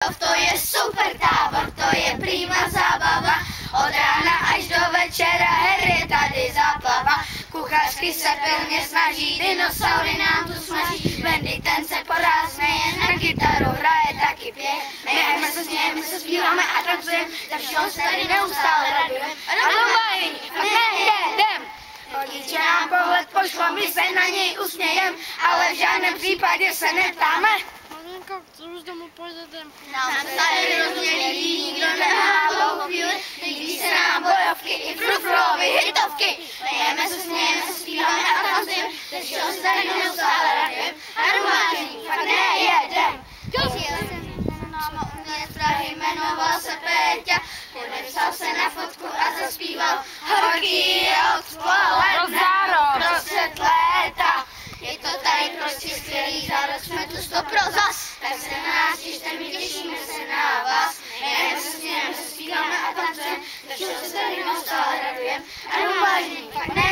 Chudov, to je super tábor, to je prima zábava. Od rána až do večera her je tady záplava. Kuchařky se pilně snaží, dinosaury nám tu smaží. Wendy ten se porád směje, na kytaru hraje, taky pěje. My se smějeme, se zpíváme a tancujeme, za všeho se tady neustále radujeme. A do bajení, a nejedem. Rodiče nám pohled pošlo, my se na něj usmějem, ale v žádném případě se neptáme. Malinko, co už domů pojedete? Nám se tady rozumně líbí, nikdo nemá dlouhou chvíli, líbí se nám bojovky i frufrovy hitovky. Lejeme se, smějeme se, zpíváme a tancujeme, ze všeho se tady neustále radujeme. A domážení, fakt nejedem. Máma u mě z Prahy jmenoval se Péťa, podepsal se na fotku a zaspíval horký odpoledne prostřed léta. Je to tady prostě skvělý, zároveň jsme tu 100 pro zas. Tak se na nás těšte, my těšíme se na vás. Jdeme se, smějeme se, zpíváme a tancujeme, ze všeho se tady neustále radujeme. A domážení, fakt ne.